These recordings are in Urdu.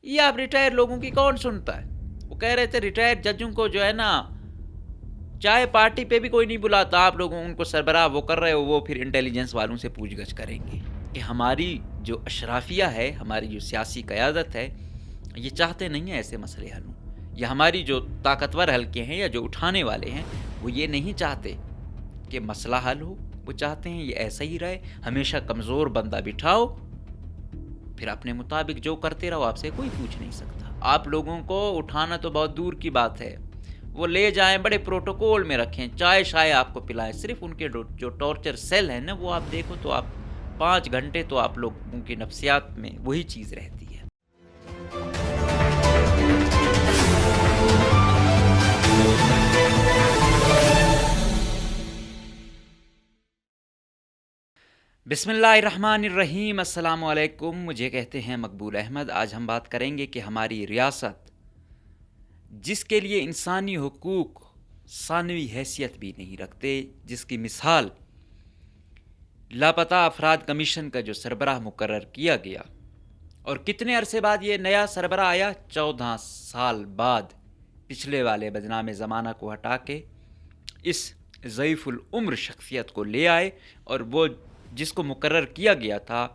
یہ آپ ریٹائر لوگوں کی کون سنتا ہے؟ وہ کہہ رہے تھے ریٹائر ججوں کو جو ہے نا چائے پارٹی پہ بھی کوئی نہیں بلاتا، آپ لوگوں ان کو سربراہ وہ کر رہے ہو، وہ پھر انٹیلیجنس والوں سے پوچھ گچھ کریں گے کہ ہماری جو اشرافیہ ہے، ہماری جو سیاسی قیادت ہے، یہ چاہتے نہیں ہیں ایسے مسئلے حل ہوں، یا ہماری جو طاقتور حلقے ہیں یا جو اٹھانے والے ہیں وہ یہ نہیں چاہتے کہ مسئلہ حل ہو، وہ چاہتے ہیں یہ ایسا ہی رہے، ہمیشہ کمزور بندہ بٹھاؤ، پھر اپنے مطابق جو کرتے رہو، آپ سے کوئی پوچھ نہیں سکتا۔ آپ لوگوں کو اٹھانا تو بہت دور کی بات ہے، وہ لے جائیں بڑے پروٹوکول میں رکھیں، چائے شائے آپ کو پلائیں، صرف ان کے جو ٹارچر سیل ہیں نا وہ آپ دیکھو تو آپ 5 گھنٹے تو آپ لوگوں کی نفسیات میں وہی چیز رہتی ہے۔ بسم اللہ الرحمن الرحیم، السلام علیکم، مجھے کہتے ہیں مقبول احمد۔ آج ہم بات کریں گے کہ ہماری ریاست جس کے لیے انسانی حقوق ثانوی حیثیت بھی نہیں رکھتے، جس کی مثال لاپتہ افراد کمیشن کا جو سربراہ مقرر کیا گیا، اور کتنے عرصے بعد یہ نیا سربراہ آیا؟ 14 سال بعد پچھلے والے بدنام زمانہ کو ہٹا کے اس ضعیف العمر شخصیت کو لے آئے، اور وہ جس کو مقرر کیا گیا تھا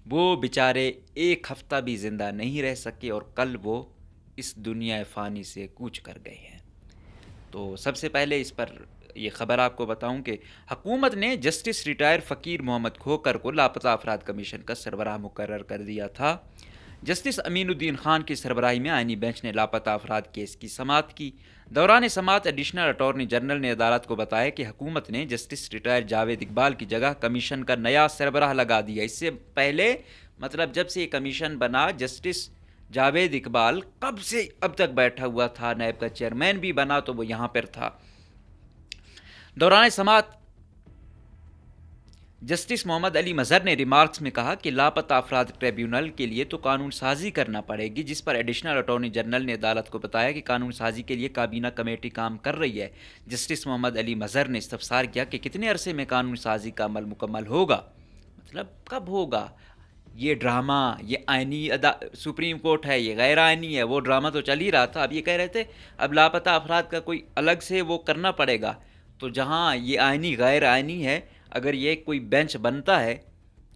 وہ بیچارے ایک ہفتہ بھی زندہ نہیں رہ سکے، اور کل وہ اس دنیا فانی سے کوچ کر گئے ہیں۔ تو سب سے پہلے اس پر یہ خبر آپ کو بتاؤں کہ حکومت نے جسٹس ریٹائر فقیر محمد کھوکر کو لاپتہ افراد کمیشن کا سربراہ مقرر کر دیا تھا۔ جسٹس امین الدین خان کی سربراہی میں آئینی بینچ نے لاپتہ افراد کیس کی سماعت کی۔ دوران سماعت ایڈیشنل اٹارنی جنرل نے عدالت کو بتایا کہ حکومت نے جسٹس ریٹائر جاوید اقبال کی جگہ کمیشن کا نیا سربراہ لگا دیا۔ اس سے پہلے مطلب جب سے یہ کمیشن بنا، جسٹس جاوید اقبال کب سے اب تک بیٹھا ہوا تھا، نیب کا چیئرمین بھی بنا تو وہ یہاں پر تھا۔ دوران سماعت جسٹس محمد علی مظہر نے ریمارکس میں کہا کہ لاپتہ افراد ٹریبیونل کے لیے تو قانون سازی کرنا پڑے گی، جس پر ایڈیشنل اٹارنی جنرل نے عدالت کو بتایا کہ قانون سازی کے لیے کابینہ کمیٹی کام کر رہی ہے۔ جسٹس محمد علی مظہر نے استفسار کیا کہ کتنے عرصے میں قانون سازی کا عمل مکمل ہوگا، مطلب کب ہوگا؟ یہ ڈرامہ، یہ آئینی سپریم کورٹ ہے، یہ غیر آئینی ہے، وہ ڈرامہ تو چل ہی رہا تھا۔ اب یہ کہہ رہے تھے اب لاپتہ افراد کا کوئی الگ سے وہ کرنا پڑے گا، تو جہاں یہ آئینی غیر آئینی ہے، اگر یہ کوئی بینچ بنتا ہے،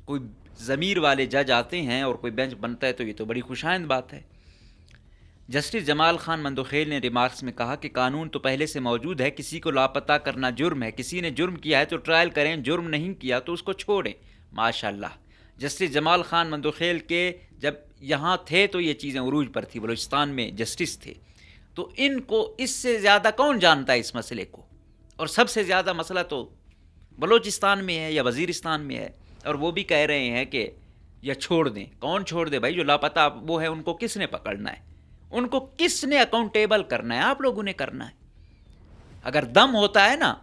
کوئی ضمیر والے جج آتے ہیں اور کوئی بینچ بنتا ہے تو یہ تو بڑی خوشائند بات ہے۔ جسٹس جمال خان مندوخیل نے ریمارکس میں کہا کہ قانون تو پہلے سے موجود ہے، کسی کو لاپتہ کرنا جرم ہے، کسی نے جرم کیا ہے تو ٹرائل کریں، جرم نہیں کیا تو اس کو چھوڑیں۔ ماشاءاللہ، جسٹس جمال خان مندوخیل کے جب یہاں تھے تو یہ چیزیں عروج پر تھی، بلوچستان میں جسٹس تھے، تو ان کو اس سے زیادہ کون جانتا ہے اس مسئلے کو؟ اور سب سے زیادہ مسئلہ تو بلوچستان میں ہے یا وزیرستان میں ہے، اور وہ بھی کہہ رہے ہیں کہ یا چھوڑ دیں۔ کون چھوڑ دے بھائی؟ جو لاپتہ وہ ہے ان کو کس نے پکڑنا ہے؟ ان کو کس نے اکاؤنٹیبل کرنا ہے؟ آپ لوگوں نے کرنا ہے۔ اگر دم ہوتا ہے نا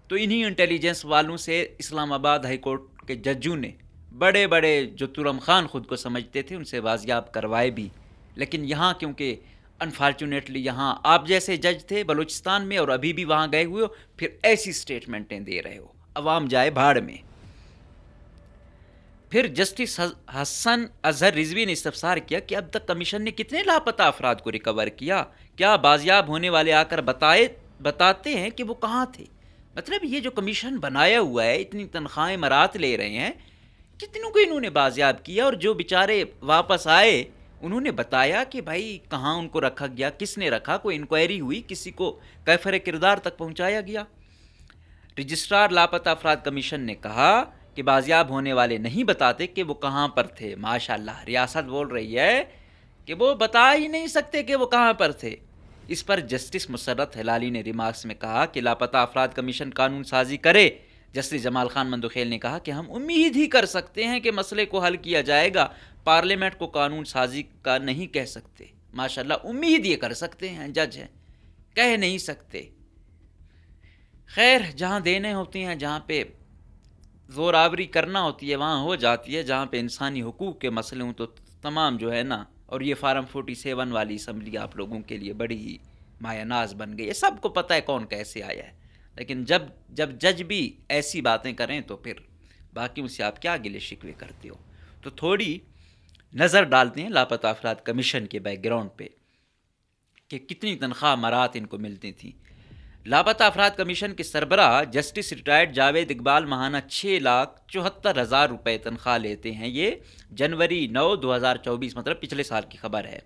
تو انہی انٹیلیجنس والوں سے اسلام آباد ہائی کورٹ کے ججوں نے بڑے بڑے جو ترم خان خود کو سمجھتے تھے ان سے بازیاب کروائے بھی، لیکن یہاں کیونکہ انفارچونیٹلی یہاں آپ جیسے جج تھے بلوچستان میں اور ابھی بھی وہاں گئے ہوئے ہو، پھر ایسی سٹیٹمنٹیں دے رہے ہو، عوام جائے بھاڑ میں۔ پھر جسٹس حسن اظہر رضوی نے استفسار کیا کہ اب تک کمیشن نے کتنے لاپتہ افراد کو ریکور کیا؟ کیا بازیاب ہونے والے آ کر بتاتے ہیں کہ وہ کہاں تھے؟ مطلب یہ جو کمیشن بنایا ہوا ہے، اتنی تنخواہیں مرات لے رہے ہیں، کتنوں کو انہوں نے بازیاب کیا؟ اور جو بیچارے واپس آئے انہوں نے بتایا کہ بھائی کہاں ان کو رکھا گیا، کس نے رکھا، کوئی انکوائری ہوئی، کسی کو کیفر کردار تک پہنچایا گیا؟ رجسٹرار لاپتہ افراد کمیشن نے کہا کہ بازیاب ہونے والے نہیں بتاتے کہ وہ کہاں پر تھے۔ ماشاءاللہ، ریاست بول رہی ہے کہ وہ بتا ہی نہیں سکتے کہ وہ کہاں پر تھے۔ اس پر جسٹس مسرت ہلالی نے ریمارکس میں کہا کہ لاپتہ افراد کمیشن قانون سازی کرے۔ جسٹس جمال خان مندوخیل نے کہا کہ ہم امید ہی کر سکتے ہیں کہ مسئلے کو حل کیا جائے گا، پارلیمنٹ کو قانون سازی کا نہیں کہہ سکتے۔ ماشاءاللہ، امید یہ کر سکتے ہیں، جج ہیں، کہہ نہیں سکتے۔ خیر، جہاں دینے ہوتی ہیں، جہاں پہ زور آوری کرنا ہوتی ہے وہاں ہو جاتی ہے، جہاں پہ انسانی حقوق کے مسئلے ہوں تو تمام جو ہے نا، اور یہ فارم 47 والی اسمبلی آپ لوگوں کے لیے بڑی ہی مایہ ناز بن گئی ہے، سب کو پتہ ہے کون کیسے آیا ہے، لیکن جب جج بھی ایسی باتیں کریں تو پھر باقیوں سے آپ کیا گلے شکوے کرتے ہو؟ تو تھوڑی نظر ڈالتے ہیں لاپتہ افراد کمیشن کے بیک گراؤنڈ پہ کہ کتنی تنخواہ مرات ان کو ملتی تھیں۔ لاپتہ افراد کمیشن کے سربراہ جسٹس ریٹائرڈ جاوید اقبال ماہانہ 6,74,000 روپے تنخواہ لیتے ہیں۔ یہ جنوری 9، 2024 مطلب پچھلے سال کی خبر ہے۔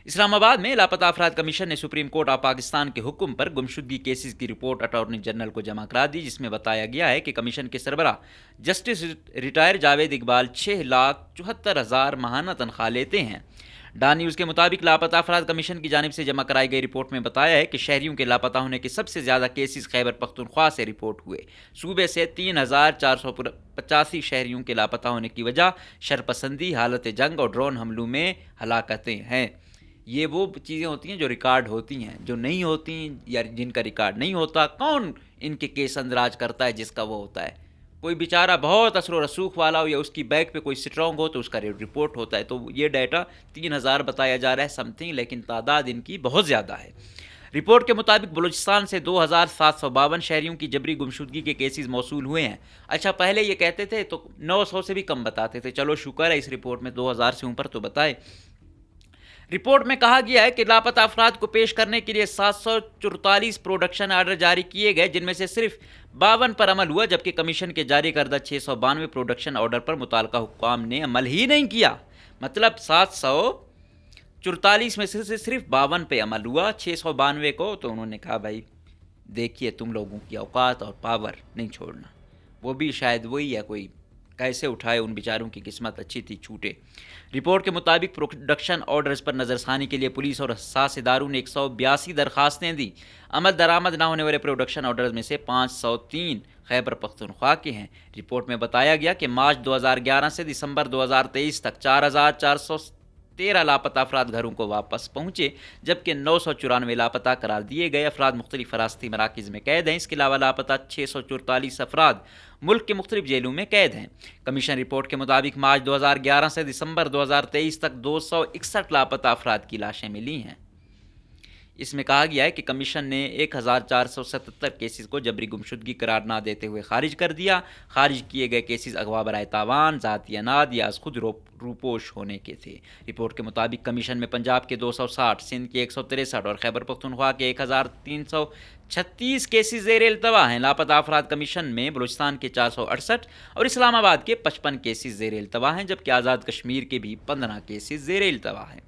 اسلام آباد میں لاپتہ افراد کمیشن نے سپریم کورٹ آف پاکستان کے حکم پر گمشدگی کیسز کی رپورٹ اٹارنی جنرل کو جمع کرا دی، جس میں بتایا گیا ہے کہ کمیشن کے سربراہ جسٹس ریٹائر جاوید اقبال 6,74,000 ماہانہ تنخواہ لیتے ہیں۔ ڈان نیوز کے مطابق لاپتہ افراد کمیشن کی جانب سے جمع کرائی گئی رپورٹ میں بتایا ہے کہ شہریوں کے لاپتہ ہونے کے سب سے زیادہ کیسز خیبر پختونخوا سے رپورٹ ہوئے۔ صوبے سے 3,485 شہریوں کے لاپتہ ہونے کی وجہ شرپسندی، حالت جنگ اور ڈرون حملوں میں ہلاکتیں ہیں۔ یہ وہ چیزیں ہوتی ہیں جو ریکارڈ ہوتی ہیں، جو نہیں ہوتی یا جن کا ریکارڈ نہیں ہوتا، کون ان کے کیس اندراج کرتا ہے؟ جس کا وہ ہوتا ہے، کوئی بیچارہ بہت اثر و رسوخ والا ہو یا اس کی بیک پہ کوئی سٹرونگ ہو تو اس کا رپورٹ ہوتا ہے۔ تو یہ ڈیٹا 3,000 بتایا جا رہا ہے سم تھنگ، لیکن تعداد ان کی بہت زیادہ ہے۔ رپورٹ کے مطابق بلوچستان سے 2,752 شہریوں کی جبری گمشدگی کے کیسز موصول ہوئے ہیں۔ اچھا، پہلے یہ کہتے تھے تو 900 سے بھی کم بتاتے تھے، چلو شکر ہے اس رپورٹ میں 2,000 سے اوپر تو بتائے۔ رپورٹ میں کہا گیا ہے کہ لاپتہ افراد کو پیش کرنے کے لیے 744 پروڈکشن آرڈر جاری کیے گئے، جن میں سے صرف 52 پر عمل ہوا، جبکہ کمیشن کے جاری کردہ 692 پروڈکشن آرڈر پر متعلقہ حکام نے عمل ہی نہیں کیا۔ مطلب 744 میں سے صرف 52 پہ عمل ہوا، 692 کو تو انہوں نے کہا بھائی دیکھیے تم لوگوں کی اوقات اور پاور نہیں چھوڑنا۔ وہ بھی شاید وہی ہے، کوئی کیسے اٹھائے، ان بیچاروں کی قسمت اچھی تھی، چھوٹے۔ رپورٹ کے مطابق پروڈکشن آرڈرز پر نظر ثانی کے لیے پولیس اور حساس اداروں نے 182 درخواستیں دیں۔ عمل درآمد نہ ہونے والے پروڈکشن آرڈرز میں سے 503 خیبر پختونخوا کے ہیں۔ رپورٹ میں بتایا گیا کہ مارچ 2011 سے دسمبر 2023 تک 4,413 لاپتہ افراد گھروں کو واپس پہنچے، جبکہ 994 لاپتہ قرار دیے گئے افراد مختلف حراستی مراکز میں قید ہیں۔ اس کے علاوہ لاپتہ 644 افراد ملک کے مختلف جیلوں میں قید ہیں۔ کمیشن رپورٹ کے مطابق مارچ 2011 سے دسمبر 2023 تک 261 لاپتہ افراد کی لاشیں ملی ہیں۔ اس میں کہا گیا ہے کہ کمیشن نے 1,477 کیسز کو جبری گمشدگی قرار نہ دیتے ہوئے خارج کر دیا۔ خارج کیے گئے کیسز اغوا برائے تاوان، ذاتی اناد یا از خود روپوش ہونے کے تھے۔ رپورٹ کے مطابق کمیشن میں پنجاب کے 260، سندھ کے 163 اور خیبر پختونخوا کے 1,336 کیسز زیر التوا ہیں۔ لاپتہ افراد کمیشن میں بلوچستان کے 468 اور اسلام آباد کے 55 کیسز زیر التوا ہیں، جبکہ آزاد کشمیر کے بھی 15 کیسز زیر التوا ہیں۔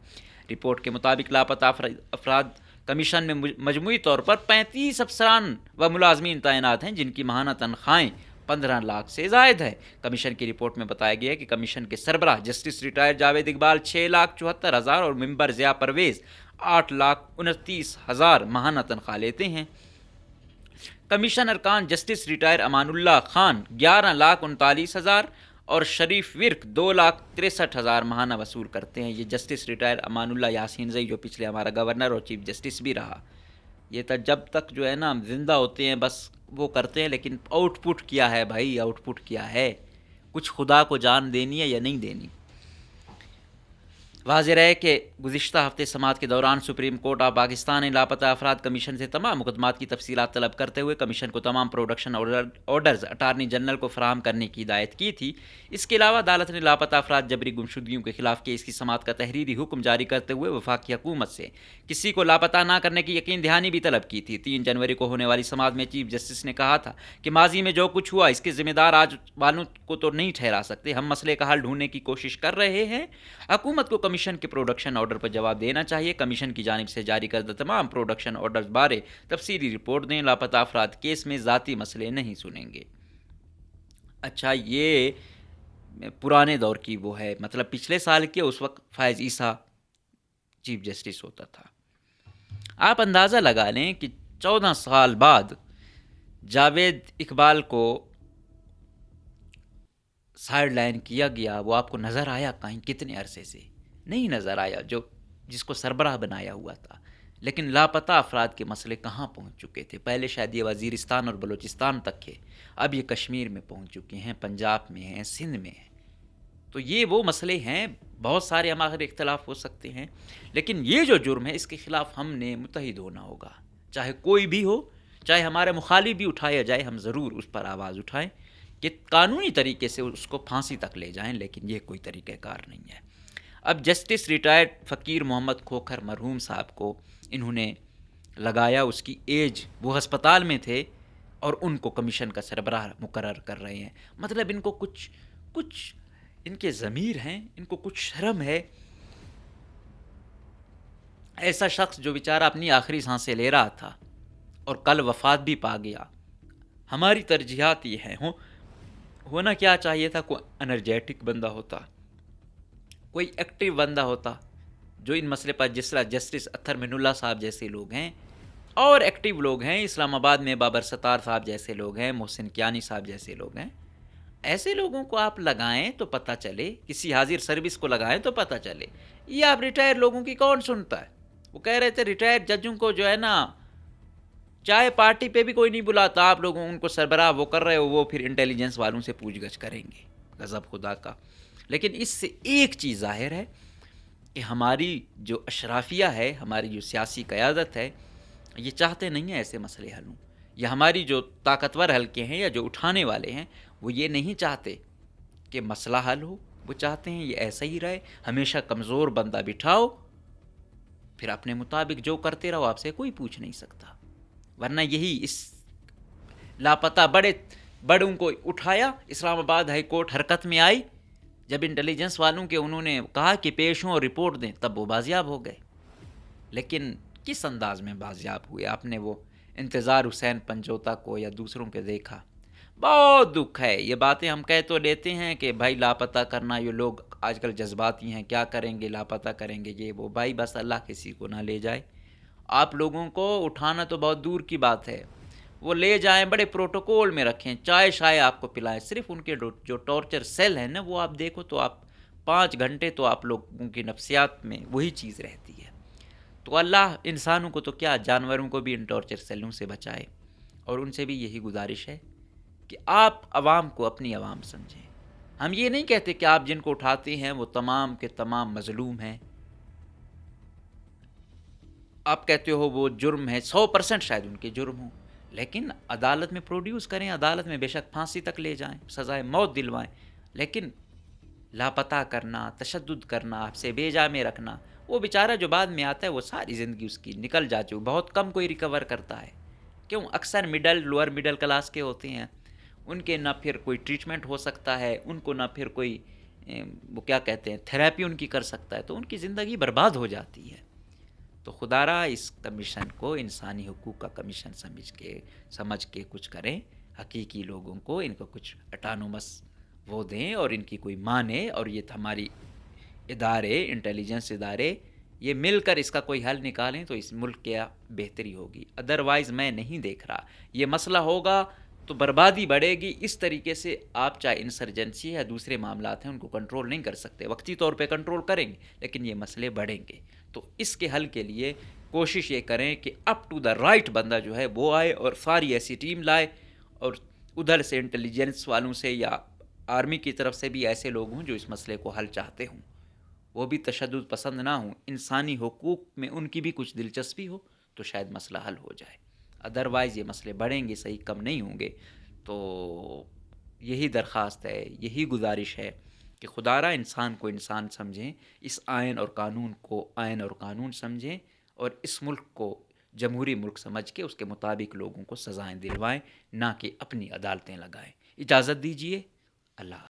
رپورٹ کے مطابق لاپتہ افراد کمیشن میں مجموعی طور پر 35 افسران و ملازمین تعینات ہیں، جن کی ماہانہ تنخواہیں 15 لاکھ سے زائد ہے۔ کمیشن کی رپورٹ میں بتایا گیا ہے کہ کمیشن کے سربراہ جسٹس ریٹائر جاوید اقبال 6,74,000 اور ممبر ضیاء پرویز 8,29,000 ماہانہ تنخواہ لیتے ہیں۔ کمیشن ارکان جسٹس ریٹائر امان اللہ خان 11,39,000 اور شریف ورک 2,63,000 ماہانہ وصول کرتے ہیں۔ یہ جسٹس ریٹائر امان اللہ یاسین زئی جو پچھلے ہمارا گورنر اور چیف جسٹس بھی رہا، یہ تو جب تک جو ہے نا ہم زندہ ہوتے ہیں بس وہ کرتے ہیں، لیکن آؤٹ پٹ کیا ہے بھائی، آؤٹ پٹ کیا ہے؟ کچھ خدا کو جان دینی ہے یا نہیں دینی؟ واضح رہے کہ گزشتہ ہفتے سماعت کے دوران سپریم کورٹ آف پاکستان نے لاپتہ افراد کمیشن سے تمام مقدمات کی تفصیلات طلب کرتے ہوئے کمیشن کو تمام پروڈکشن آرڈرز اٹارنی جنرل کو فراہم کرنے کی ہدایت کی تھی۔ اس کے علاوہ عدالت نے لاپتہ افراد جبری گمشدگیوں کے خلاف کیس کی سماعت کا تحریری حکم جاری کرتے ہوئے وفاقی حکومت سے کسی کو لاپتہ نہ کرنے کی یقین دہانی بھی طلب کی تھی۔ 3 جنوری کو ہونے والی سماعت میں چیف جسٹس نے کہا تھا کہ ماضی میں جو کچھ ہوا اس کے ذمہ دار آج والوں کو تو نہیں ٹھہرا سکتے، ہم مسئلے کا حل ڈھونڈنے کی کوشش کر رہے ہیں۔ حکومت کو کمیشن کے پروڈکشن آرڈر پر جواب دینا چاہیے۔ کمیشن کی جانب سے جاری کردہ تمام پروڈکشن آرڈرز بارے تفصیلی رپورٹ دیں۔ لاپتہ افراد کیس میں ذاتی مسئلے نہیں سنیں گے۔ اچھا، یہ پرانے دور کی وہ ہے، مطلب پچھلے سال کے اس وقت فائز عیسیٰ چیف جسٹس ہوتا تھا۔ آپ اندازہ لگا لیں کہ 14 سال بعد جاوید اقبال کو سائیڈ لائن کیا گیا۔ وہ آپ کو نظر آیا کہیں کتنے عرصے سے؟ نہیں نظر آیا، جس کو سربراہ بنایا ہوا تھا۔ لیکن لاپتہ افراد کے مسئلے کہاں پہنچ چکے تھے؟ پہلے شاید یہ وزیرستان اور بلوچستان تک تھے، اب یہ کشمیر میں پہنچ چکے ہیں، پنجاب میں ہیں، سندھ میں ہیں۔ تو یہ وہ مسئلے ہیں، بہت سارے ہمارے اختلاف ہو سکتے ہیں، لیکن یہ جو جرم ہے اس کے خلاف ہم نے متحد ہونا ہوگا، چاہے کوئی بھی ہو، چاہے ہمارے مخالف بھی اٹھایا جائے، ہم ضرور اس پر آواز اٹھائیں، کہ قانونی طریقے سے اس کو پھانسی تک لے جائیں، لیکن یہ کوئی طریقہ کار نہیں ہے۔ اب جسٹس ریٹائرڈ فقیر محمد کھوکھر مرحوم صاحب کو انہوں نے لگایا، اس کی ایج، وہ ہسپتال میں تھے اور ان کو کمیشن کا سربراہ مقرر کر رہے ہیں۔ مطلب ان کو کچھ ان کے ضمیر ہیں، ان کو کچھ شرم ہے۔ ایسا شخص جو بیچارہ اپنی آخری سانسیں لے رہا تھا اور کل وفات بھی پا گیا۔ ہماری ترجیحات یہ ہیں، ہونا کیا چاہیے تھا، کوئی انرجیٹک بندہ ہوتا، کوئی ایکٹیو بندہ ہوتا جو ان مسئلے پر، جس طرح جسٹس اطہر من اللہ صاحب جیسے لوگ ہیں اور ایکٹیو لوگ ہیں، اسلام آباد میں بابر ستار صاحب جیسے لوگ ہیں، محسن کیانی صاحب جیسے لوگ ہیں، ایسے لوگوں کو آپ لگائیں تو پتہ چلے، کسی حاضر سروس کو لگائیں تو پتہ چلے۔ یہ آپ ریٹائر لوگوں کی کون سنتا ہے؟ وہ کہہ رہے تھے ریٹائر ججوں کو جو ہے نا چائے پارٹی پہ بھی کوئی نہیں بلاتا، آپ لوگوں ان کو سربراہ وہ کر رہے ہو، وہ پھر انٹیلیجنس والوں سے پوچھ گچھ کریں گے، غضب خدا کا۔ لیکن اس سے ایک چیز ظاہر ہے کہ ہماری جو اشرافیہ ہے، ہماری جو سیاسی قیادت ہے، یہ چاہتے نہیں ہیں ایسے مسئلے حل ہوں، یا ہماری جو طاقتور حلقے ہیں یا جو اٹھانے والے ہیں وہ یہ نہیں چاہتے کہ مسئلہ حل ہو، وہ چاہتے ہیں یہ ایسا ہی رہے، ہمیشہ کمزور بندہ بٹھاؤ، پھر اپنے مطابق جو کرتے رہو، آپ سے کوئی پوچھ نہیں سکتا۔ ورنہ یہی اس لاپتہ بڑوں کو اٹھایا، اسلام آباد ہائی کورٹ حرکت میں آئی، جب انٹیلیجنس والوں کے انہوں نے کہا کہ پیش ہوں اور رپورٹ دیں، تب وہ بازیاب ہو گئے۔ لیکن کس انداز میں بازیاب ہوئے؟ آپ نے وہ انتظار حسین پنجوتا کو یا دوسروں کے دیکھا؟ بہت دکھ ہے، یہ باتیں ہم کہہ تو لیتے ہیں کہ بھائی لاپتہ کرنا، یہ لوگ آج کل جذباتی ہیں، کیا کریں گے، لاپتہ کریں گے، یہ وہ، بھائی بس اللہ کسی کو نہ لے جائے۔ آپ لوگوں کو اٹھانا تو بہت دور کی بات ہے، وہ لے جائیں، بڑے پروٹوکول میں رکھیں، چائے شائے آپ کو پلائیں، صرف ان کے جو ٹارچر سیل ہیں نا، وہ آپ دیکھو تو آپ 5 گھنٹے تو آپ لوگوں کی نفسیات میں وہی چیز رہتی ہے۔ تو اللہ انسانوں کو تو کیا، جانوروں کو بھی ان ٹارچر سیلوں سے بچائے، اور ان سے بھی یہی گزارش ہے کہ آپ عوام کو اپنی عوام سمجھیں۔ ہم یہ نہیں کہتے کہ آپ جن کو اٹھاتے ہیں وہ تمام کے تمام مظلوم ہیں، آپ کہتے ہو وہ جرم ہے، 100% شاید ان کے جرم ہوں، لیکن عدالت میں پروڈیوس کریں، عدالت میں بے شک پھانسی تک لے جائیں، سزائے موت دلوائیں، لیکن لاپتہ کرنا، تشدد کرنا، آپ سے بے جا میں رکھنا، وہ بیچارہ جو بعد میں آتا ہے وہ ساری زندگی اس کی نکل جاتی ہے، بہت کم کوئی ریکور کرتا ہے۔ کیوں؟ اکثر لوور مڈل کلاس کے ہوتے ہیں، ان کے نہ پھر کوئی ٹریٹمنٹ ہو سکتا ہے، ان کو نہ پھر کوئی وہ کیا کہتے ہیں تھیراپی ان کی کر سکتا ہے، تو ان کی زندگی برباد ہو جاتی ہے۔ تو خدا را اس کمیشن کو انسانی حقوق کا کمیشن سمجھ کے کچھ کریں، حقیقی لوگوں کو ان کو کچھ اٹانومس وہ دیں اور ان کی کوئی مانے، اور یہ ہماری ادارے، انٹیلیجنس ادارے، یہ مل کر اس کا کوئی حل نکالیں تو اس ملک کی بہتری ہوگی۔ ادروائز میں نہیں دیکھ رہا یہ مسئلہ ہوگا تو بربادی بڑھے گی۔ اس طریقے سے آپ چاہے انسرجنسی یا دوسرے معاملات ہیں ان کو کنٹرول نہیں کر سکتے، وقتی طور پہ کنٹرول کریں گے لیکن یہ مسئلے بڑھیں گے۔ تو اس کے حل کے لیے کوشش یہ کریں کہ اپ ٹو دا رائٹ بندہ جو ہے وہ آئے اور ساری ایسی ٹیم لائے، اور ادھر سے انٹیلیجنس والوں سے یا آرمی کی طرف سے بھی ایسے لوگ ہوں جو اس مسئلے کو حل چاہتے ہوں، وہ بھی تشدد پسند نہ ہوں، انسانی حقوق میں ان کی بھی کچھ دلچسپی ہو، تو شاید مسئلہ حل ہو جائے۔ ادروائز یہ مسئلے بڑھیں گے، صحیح کم نہیں ہوں گے۔ تو یہی درخواست ہے، یہی گزارش ہے کہ خدا را انسان کو انسان سمجھیں، اس آئین اور قانون کو آئین اور قانون سمجھیں، اور اس ملک کو جمہوری ملک سمجھ کے اس کے مطابق لوگوں کو سزائیں دلوائیں، نہ کہ اپنی عدالتیں لگائیں۔ اجازت دیجیے، اللہ